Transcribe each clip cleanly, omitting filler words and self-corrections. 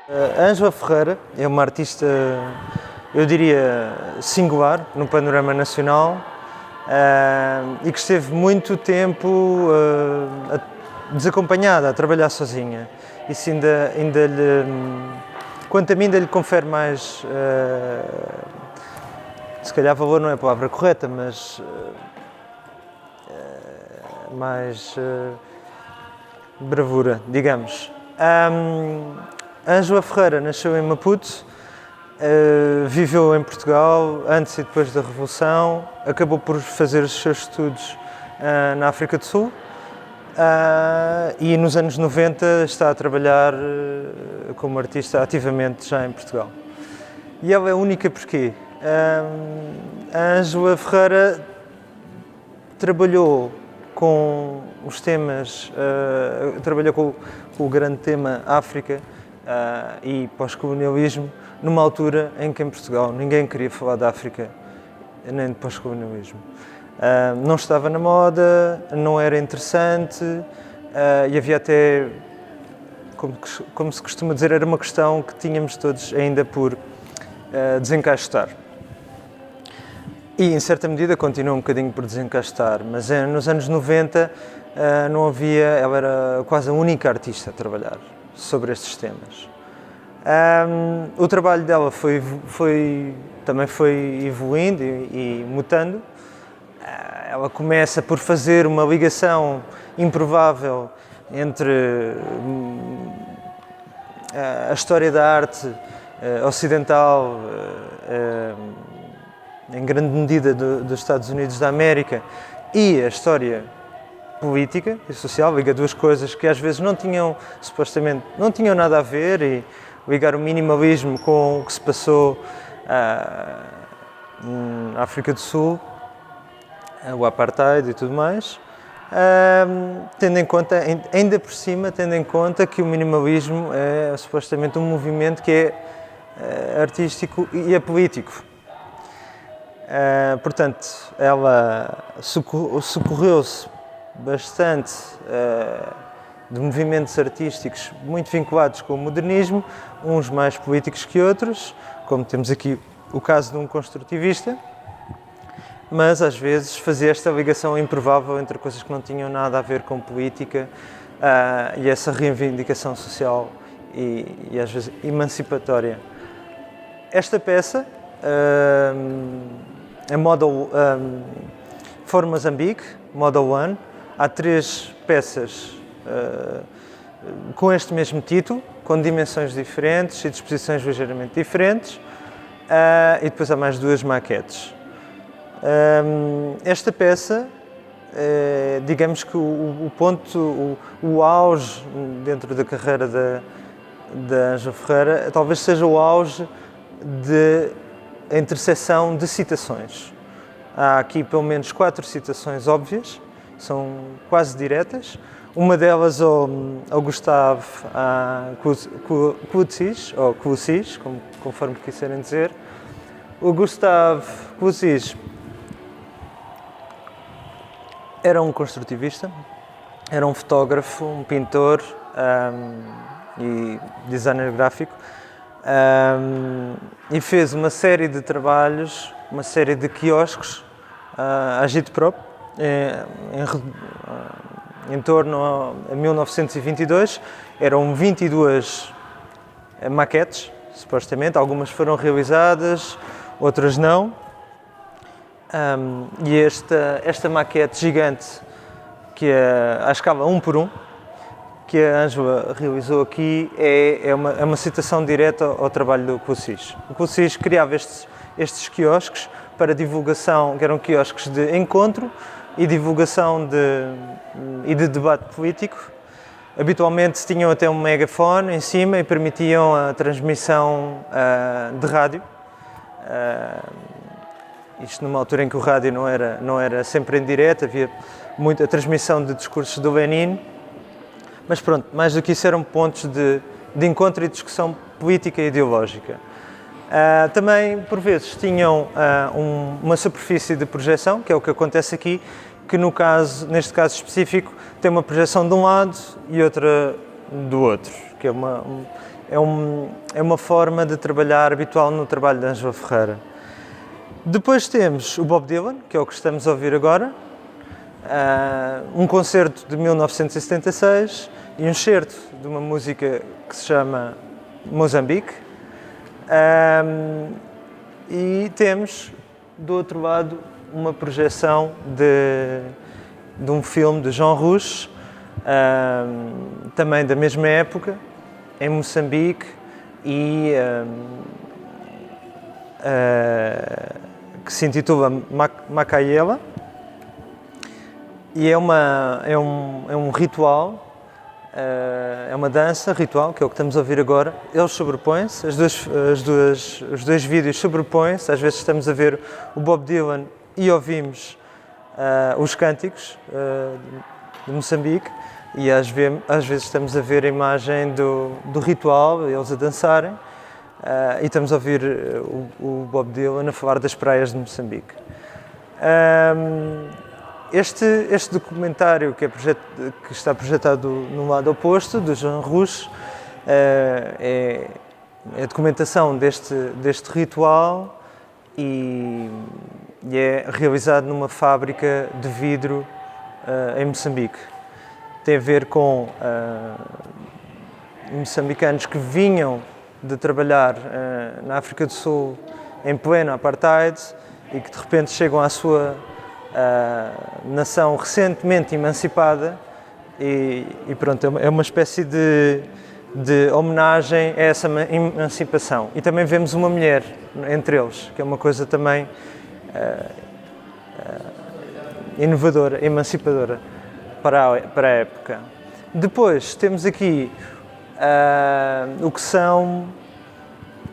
A Ângela Ferreira é uma artista, eu diria, singular no panorama nacional e que esteve muito tempo desacompanhada, a trabalhar sozinha. Isso ainda lhe, quanto a mim, ainda lhe confere mais, se calhar valor não é a palavra correta, mas mais bravura, digamos. A Ângela Ferreira nasceu em Maputo, viveu em Portugal antes e depois da Revolução, acabou por fazer os seus estudos na África do Sul e nos anos 90 está a trabalhar como artista ativamente já em Portugal. E ela é única porquê? A Ângela Ferreira trabalhou com os temas, trabalhou com o grande tema África e pós-colonialismo, numa altura em que em Portugal ninguém queria falar da África nem de pós-colonialismo. Não estava na moda, não era interessante e havia até, como se costuma dizer, era uma questão que tínhamos todos ainda por desencaixotar. E, em certa medida, continua um bocadinho por desencaixotar, mas nos anos 90 não havia, ela era quase a única artista a trabalhar sobre estes temas. O trabalho dela também foi evoluindo e mutando. Ela começa por fazer uma ligação improvável entre a história da arte ocidental, em grande medida dos Estados Unidos da América, e a história política e social, liga duas coisas que às vezes supostamente não tinham nada a ver, e ligar o minimalismo com o que se passou na África do Sul, o apartheid e tudo mais, tendo em conta, ainda por cima, tendo em conta que o minimalismo é supostamente um movimento que é artístico e é político. Portanto, ela socorreu-se bastante de movimentos artísticos muito vinculados com o modernismo, uns mais políticos que outros, como temos aqui o caso de um construtivista, mas às vezes fazia esta ligação improvável entre coisas que não tinham nada a ver com política e essa reivindicação social e às vezes emancipatória. Esta peça, a Model for Mozambique, Model One, há 3 peças com este mesmo título, com dimensões diferentes e disposições ligeiramente diferentes, e depois há mais 2 maquetes. Esta peça, digamos que o auge dentro da carreira da Ângela Ferreira, talvez seja o auge da interseção de citações. Há aqui pelo menos 4 citações óbvias, são quase diretas. Uma delas ao Gustave Coussis, ou Coussis, conforme quiserem dizer. O Gustave Coussis era um construtivista, era um fotógrafo, um pintor e designer gráfico, e fez uma série de trabalhos, uma série de quiosques agite-prop em torno a 1922. Eram 22 maquetes, supostamente, algumas foram realizadas, outras não. E esta maquete gigante, que é à escala 1 por 1, que a Ângela realizou aqui, é uma citação direta ao trabalho do Coussis. O Coussis criava estes quiosques para divulgação, que eram quiosques de encontro e divulgação e de debate político. Habitualmente tinham até um megafone em cima e permitiam a transmissão de rádio. Isto numa altura em que o rádio não era sempre em direto, havia muita transmissão de discursos do Lenin. Mas pronto, mais do que isso, eram pontos de encontro e discussão política e ideológica. Também, por vezes, tinham uma superfície de projeção, que é o que acontece aqui, que neste caso específico, tem uma projeção de um lado e outra do outro, que é é uma forma de trabalhar habitual no trabalho de Ângela Ferreira. Depois temos o Bob Dylan, que é o que estamos a ouvir agora, um concerto de 1976 e um excerto de uma música que se chama Moçambique. E temos, do outro lado, uma projeção de um filme de Jean Rouch, também da mesma época, em Moçambique, e que se intitula Macayela, e é um ritual, é uma dança ritual, que é o que estamos a ouvir agora. Eles sobrepõem-se, os dois vídeos sobrepõem-se. Às vezes estamos a ver o Bob Dylan e ouvimos os cânticos de Moçambique, e às vezes estamos a ver a imagem do ritual, eles a dançarem, e estamos a ouvir o Bob Dylan a falar das praias de Moçambique. Este documentário que está projetado no lado oposto, do Jean Rouch, é a documentação deste ritual, e é realizado numa fábrica de vidro em Moçambique. Tem a ver com moçambicanos que vinham de trabalhar na África do Sul em pleno apartheid e que de repente chegam à sua nação recentemente emancipada, e pronto, é uma espécie de homenagem a essa emancipação. E também vemos uma mulher entre eles, que é uma coisa também inovadora, emancipadora para a época. Depois temos aqui o que são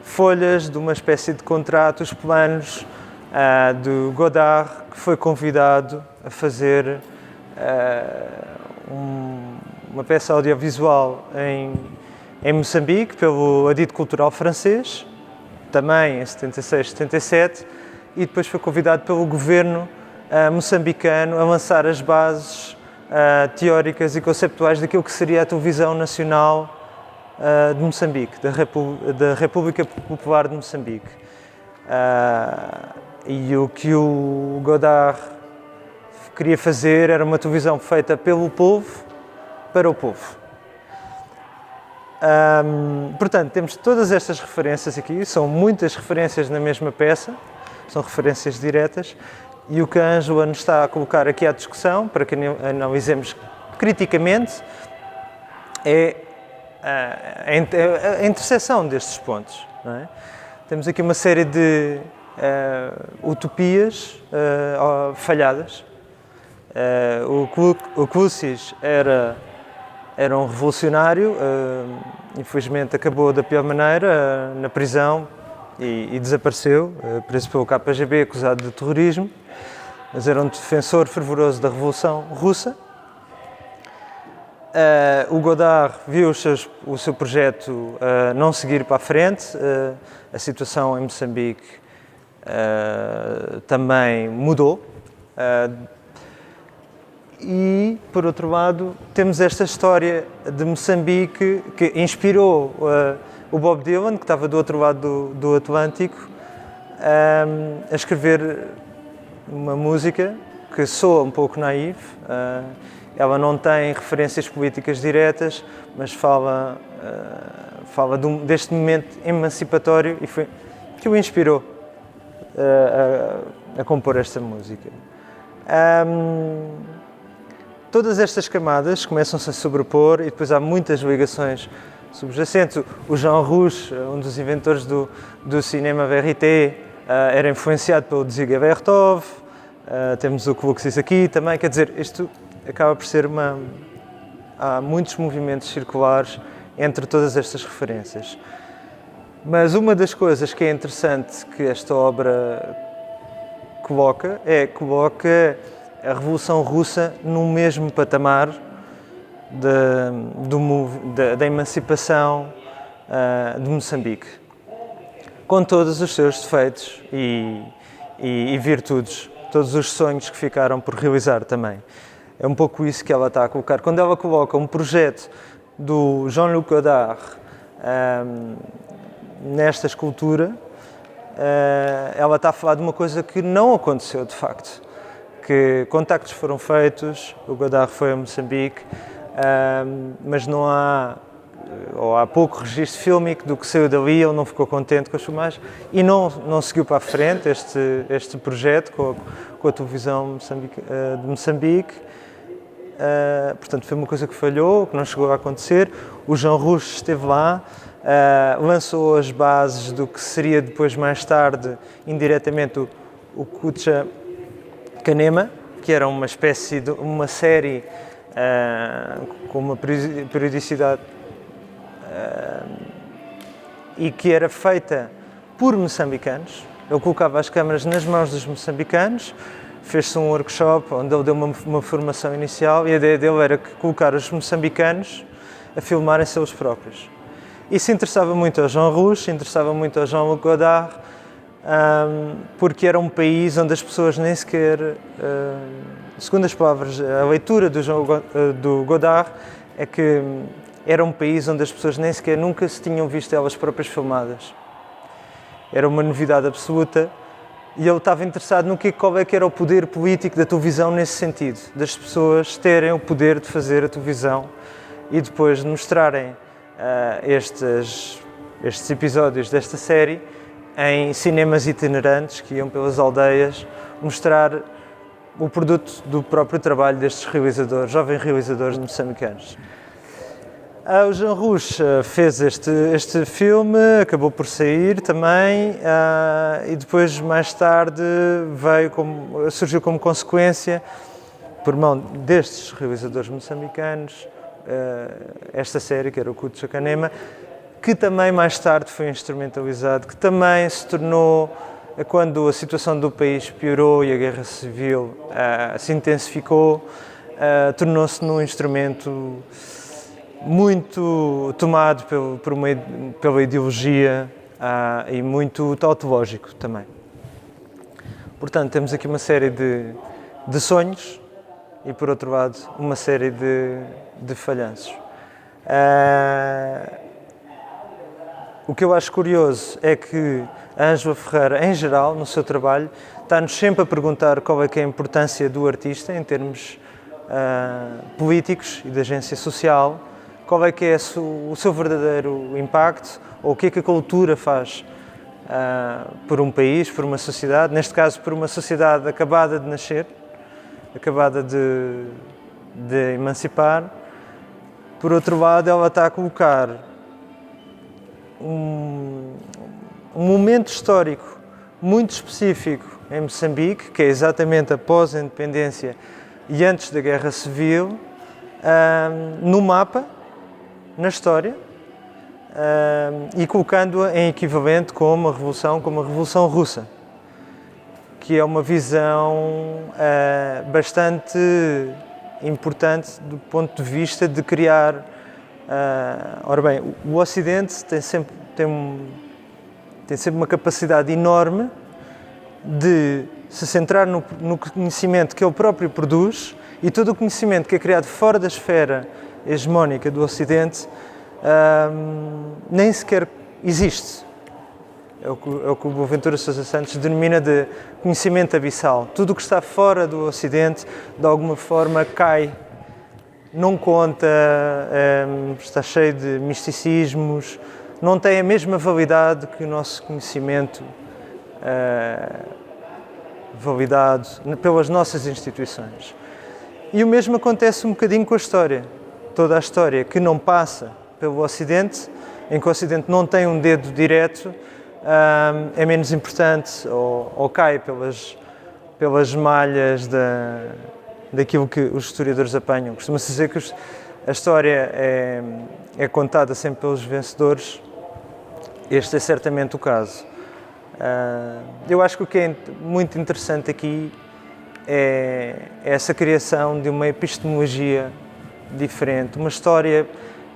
folhas de uma espécie de contratos, planos do Godard, que foi convidado a fazer uma peça audiovisual em Moçambique pelo Adito Cultural francês, também em 76, 77, e depois foi convidado pelo governo moçambicano a lançar as bases teóricas e conceptuais daquilo que seria a televisão nacional de Moçambique, da República Popular de Moçambique. E o que o Godard queria fazer era uma televisão feita pelo povo, para o povo. Portanto, temos todas estas referências aqui, são muitas referências na mesma peça, são referências diretas, e o que a Ângela nos está a colocar aqui à discussão, para que analisemos criticamente, é a interseção destes pontos. Não é? Temos aqui uma série de utopias falhadas. O Clussis era um revolucionário, infelizmente acabou da pior maneira, na prisão, e desapareceu, preso pelo KGB, acusado de terrorismo, mas era um defensor fervoroso da Revolução Russa. O Godard viu o seu projeto não seguir para a frente, a situação em Moçambique também mudou. E, por outro lado, temos esta história de Moçambique que inspirou o Bob Dylan, que estava do outro lado do Atlântico, a escrever uma música que soa um pouco naïve. Ela não tem referências políticas diretas, mas fala deste momento emancipatório, e foi que o inspirou a compor esta música. Todas estas camadas começam-se a sobrepor, e depois há muitas ligações subjacentes. O Jean Rouch, um dos inventores do cinema verité, era influenciado pelo Dziga Vertov. Temos o Clussis aqui também, quer dizer, isto acaba por ser há muitos movimentos circulares entre todas estas referências. Mas uma das coisas que é interessante que esta obra coloca a Revolução Russa no mesmo patamar da emancipação de Moçambique, com todos os seus defeitos e virtudes, todos os sonhos que ficaram por realizar também. É um pouco isso que ela está a colocar. Quando ela coloca um projeto do Jean-Luc Godard nesta escultura, ela está a falar de uma coisa que não aconteceu de facto, que contactos foram feitos, o Godard foi a Moçambique, mas não há, ou há pouco registro fílmico do que saiu dali, ele não ficou contente com as filmagens e não seguiu para a frente este projeto com a televisão de Moçambique. Portanto, foi uma coisa que falhou, que não chegou a acontecer. O Jean Rouch esteve lá, lançou as bases do que seria depois, mais tarde, indiretamente, o Kucha Kanema, que era uma espécie de uma série com uma periodicidade e que era feita por moçambicanos. Ele colocava as câmaras nas mãos dos moçambicanos, fez-se um workshop onde ele deu uma formação inicial e a ideia dele era colocar os moçambicanos a filmarem-se eles próprios. Isso interessava muito ao Jean Rouch, interessava muito ao Jean-Luc Godard, porque era um país onde as pessoas nem sequer, segundo as palavras, a leitura do Godard é que era um país onde as pessoas nem sequer nunca se tinham visto elas próprias filmadas. Era uma novidade absoluta e ele estava interessado no qual é que era o poder político da televisão nesse sentido, das pessoas terem o poder de fazer a televisão e depois de mostrarem estes episódios desta série em cinemas itinerantes que iam pelas aldeias mostrar o produto do próprio trabalho destes realizadores, jovens realizadores moçambicanos. O Jean Rouch fez este filme, acabou por sair também e depois, mais tarde, surgiu como consequência, por mão destes realizadores moçambicanos, esta série, que era o Kucha Kanema, que também mais tarde foi instrumentalizado, que também se tornou, quando a situação do país piorou e a guerra civil se intensificou, tornou-se num instrumento muito tomado pela ideologia e muito tautológico também. Portanto, temos aqui uma série de sonhos e, por outro lado, uma série de falhanços. O que eu acho curioso é que a Ângela Ferreira, em geral, no seu trabalho, está-nos sempre a perguntar qual é que é a importância do artista em termos políticos e de agência social, qual é que é o seu verdadeiro impacto, ou o que é que a cultura faz por um país, por uma sociedade, neste caso por uma sociedade acabada de nascer, acabada de emancipar. Por outro lado, ela está a colocar um momento histórico muito específico em Moçambique, que é exatamente após a independência e antes da Guerra Civil, no mapa, na história, e colocando-a em equivalente com a Revolução Russa, que é uma visão bastante importante do ponto de vista de criar. Ora bem, o Ocidente tem sempre uma capacidade enorme de se centrar no conhecimento que ele próprio produz, e todo o conhecimento que é criado fora da esfera hegemónica do Ocidente nem sequer existe. É o que o Boaventura Sousa Santos denomina de conhecimento abissal. Tudo o que está fora do Ocidente, de alguma forma, cai, não conta, está cheio de misticismos, não tem a mesma validade que o nosso conhecimento validado pelas nossas instituições. E o mesmo acontece um bocadinho com a história. Toda a história que não passa pelo Ocidente, em que o Ocidente não tem um dedo direto, é menos importante ou cai pelas malhas daquilo que os historiadores apanham. Costuma-se dizer que a história é contada sempre pelos vencedores. Este é certamente o caso. Eu acho que o que é muito interessante aqui é essa criação de uma epistemologia diferente, uma história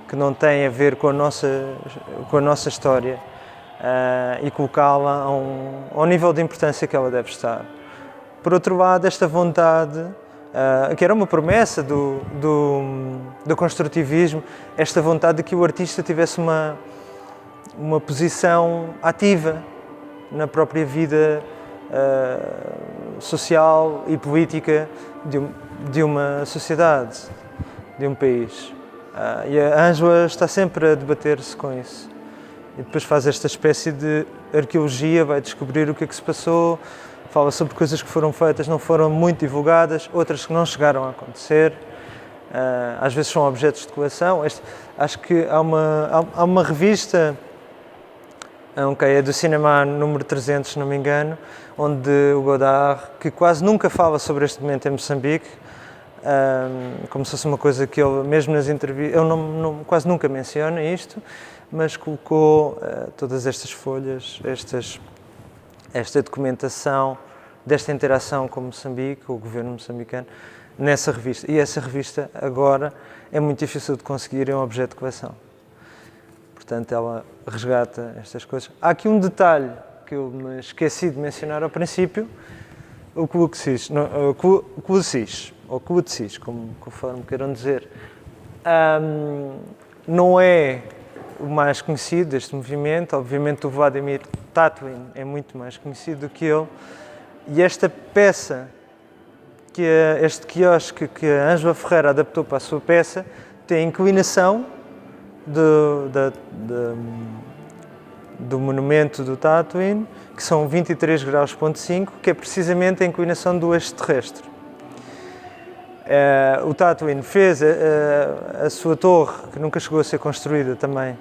que não tem a ver com a nossa história, e colocá-la ao nível de importância que ela deve estar. Por outro lado, esta vontade, que era uma promessa do construtivismo, esta vontade de que o artista tivesse uma posição ativa na própria vida social e política de uma sociedade, de um país. E a Ângela está sempre a debater-se com isso. E depois faz esta espécie de arqueologia, vai descobrir o que é que se passou, fala sobre coisas que foram feitas, não foram muito divulgadas, outras que não chegaram a acontecer. Às vezes são objetos de coleção. Acho que há uma revista, é do Cinema número 300, se não me engano, onde o Godard, que quase nunca fala sobre este momento em Moçambique, como se fosse uma coisa que ele, mesmo nas entrevistas, ele quase nunca menciona isto, mas colocou todas estas folhas, esta documentação desta interação com Moçambique, com o governo moçambicano, nessa revista. E essa revista agora é muito difícil de conseguir, é um objeto de coleção. Portanto, ela resgata estas coisas. Há aqui um detalhe que eu me esqueci de mencionar ao princípio, o Cluxis, ou Cluxis, conforme queiram dizer, não é o mais conhecido deste movimento. Obviamente o Vladimir Tatwin é muito mais conhecido do que ele, e esta peça, este quiosque que a Ângela Ferreira adaptou para a sua peça, tem a inclinação do monumento do Tatwin, que são 23 graus, que é precisamente a inclinação do eixo terrestre. O Tatwin fez a sua torre, que nunca chegou a ser construída também,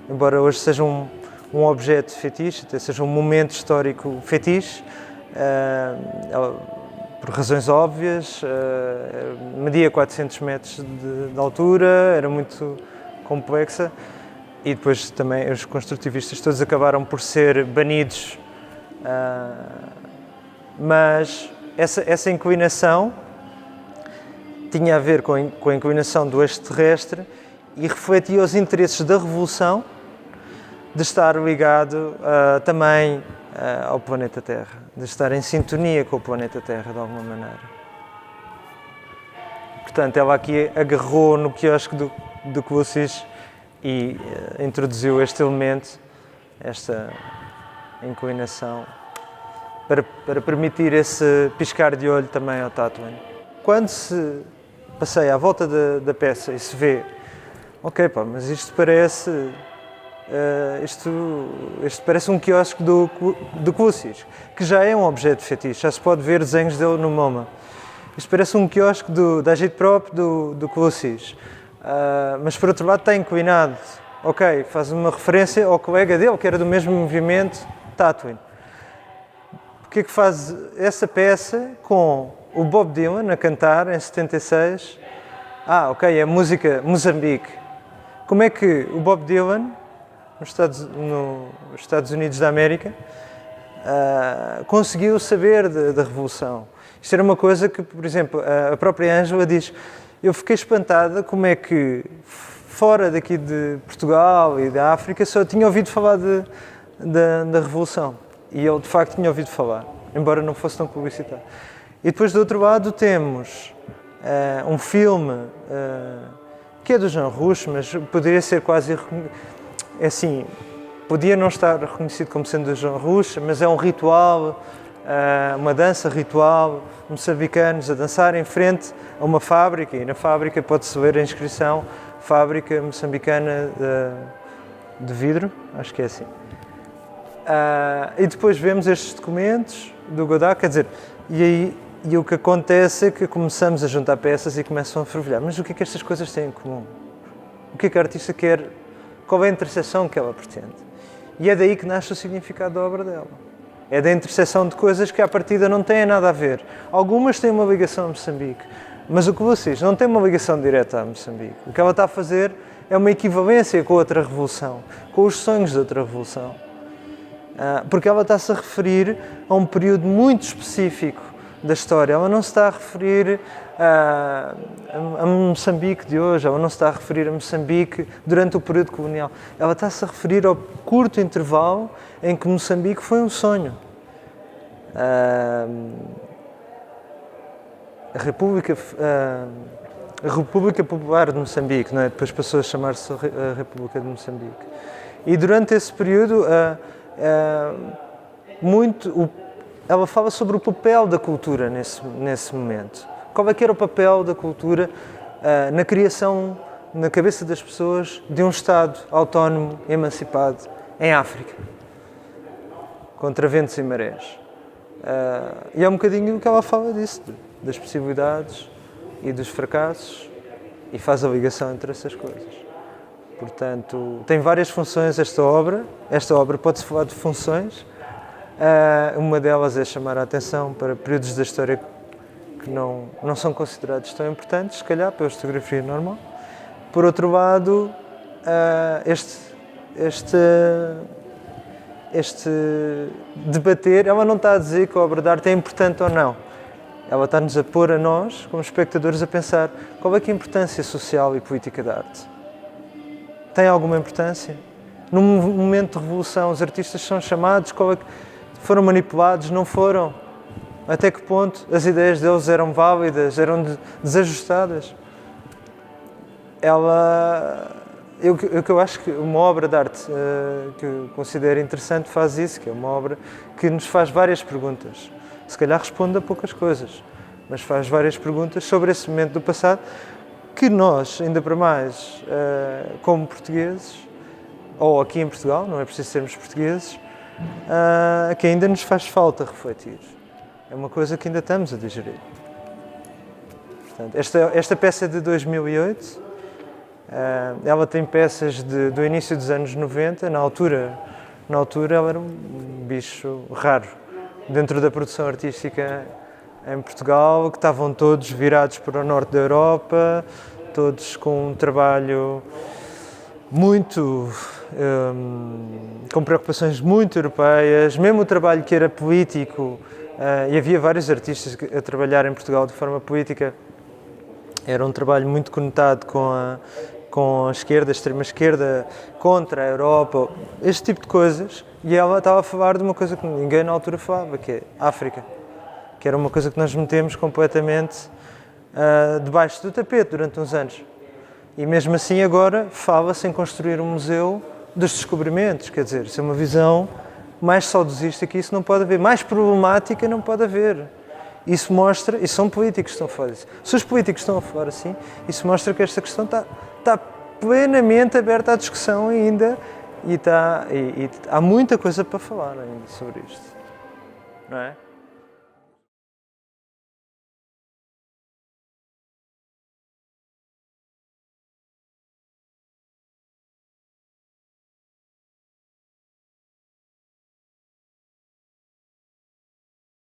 embora hoje seja um objeto fetiche, até seja um momento histórico fetiche, por razões óbvias, media 400 metros de altura, era muito complexa, e depois também os construtivistas todos acabaram por ser banidos, mas essa inclinação tinha a ver com a inclinação do eixo terrestre e refletia os interesses da Revolução de estar ligado também ao planeta Terra, de estar em sintonia com o planeta Terra de alguma maneira. Portanto, ela aqui agarrou no quiosque do Cluxis e introduziu este elemento, esta inclinação, para permitir esse piscar de olho também ao Tatwin. Quando se passeia à volta da peça e se vê, ok, mas isto parece parece um quiosque do Cluxis, que já é um objeto fetiche, já se pode ver desenhos dele no MoMA. Isto parece um quiosque da agitprop do Cluxis, mas por outro lado está inclinado. Ok, faz uma referência ao colega dele, que era do mesmo movimento, Tatwin. O que é que faz essa peça com o Bob Dylan a cantar em 76? Ok, é música Moçambique. Como é que o Bob Dylan, nos Estados Unidos da América, conseguiu saber da Revolução? Isto era uma coisa que, por exemplo, a própria Ângela diz: eu fiquei espantada como é que, fora daqui de Portugal e da África, só tinha ouvido falar da Revolução. E ele, de facto, tinha ouvido falar, embora não fosse tão publicitado. E depois, do outro lado, temos um filme que é do Jean Rouch, mas poderia ser quase... assim, podia não estar reconhecido como sendo do Jean Rouch, mas é um ritual, uma dança ritual, moçambicanos a dançar em frente a uma fábrica, e na fábrica pode-se ler a inscrição Fábrica Moçambicana de Vidro, acho que é assim. E depois vemos estes documentos do Godard, quer dizer, e o que acontece é que começamos a juntar peças e começam a fervilhar. Mas o que é que estas coisas têm em comum? O que é que a artista quer? Qual é a interseção que ela pretende? E é daí que nasce o significado da obra dela. É da interseção de coisas que à partida não têm nada a ver. Algumas têm uma ligação a Moçambique, mas o que vocês não tem uma ligação direta a Moçambique. O que ela está a fazer é uma equivalência com outra revolução, com os sonhos de outra revolução. Porque ela está-se a referir a um período muito específico da história. Ela não se está a referir a Moçambique de hoje, ela não se está a referir a Moçambique durante o período colonial. Ela está-se a referir ao curto intervalo em que Moçambique foi um sonho. A República Popular de Moçambique, não é? Depois passou a chamar-se a República de Moçambique. E durante esse período, ela fala sobre o papel da cultura nesse momento. Qual é que era o papel da cultura na criação, na cabeça das pessoas, de um Estado autónomo, emancipado, em África, contra ventos e marés. E é um bocadinho o que ela fala disso, das possibilidades e dos fracassos, e faz a ligação entre essas coisas. Portanto, tem várias funções esta obra. Esta obra pode-se falar de funções. Uma delas é chamar a atenção para períodos da história que não são considerados tão importantes, se calhar, pela historiografia normal. Por outro lado, este debater, ela não está a dizer que a obra de arte é importante ou não. Ela está-nos a pôr a nós, como espectadores, a pensar qual é que é a importância social e política da arte. Tem alguma importância? Num momento de revolução, os artistas são chamados, foram manipulados, não foram? Até que ponto as ideias deles eram válidas, eram desajustadas? Eu acho que uma obra de arte que eu considero interessante faz isso, que é uma obra que nos faz várias perguntas. Se calhar responde a poucas coisas, mas faz várias perguntas sobre esse momento do passado que nós, ainda para mais, como portugueses, ou aqui em Portugal, não é preciso sermos portugueses, que ainda nos faz falta refletir. É uma coisa que ainda estamos a digerir. Portanto, esta peça é de 2008, ela tem peças do início dos anos 90, na altura ela era um bicho raro dentro da produção artística em Portugal, que estavam todos virados para o norte da Europa, todos com um trabalho muito com preocupações muito europeias, mesmo o trabalho que era político, e havia vários artistas a trabalhar em Portugal de forma política, era um trabalho muito conotado com a esquerda, a extrema-esquerda, contra a Europa, este tipo de coisas, e ela estava a falar de uma coisa que ninguém na altura falava, que é África, que era uma coisa que nós metemos completamente debaixo do tapete durante uns anos. E mesmo assim agora fala-se em construir um museu dos descobrimentos, quer dizer, isso é uma visão mais saudosista que isso não pode haver, mais problemática não pode haver. Isso mostra, e são políticos que estão a falar disso. Se os políticos estão a falar assim, isso mostra que esta questão está plenamente aberta à discussão ainda e há muita coisa para falar ainda sobre isto, não é?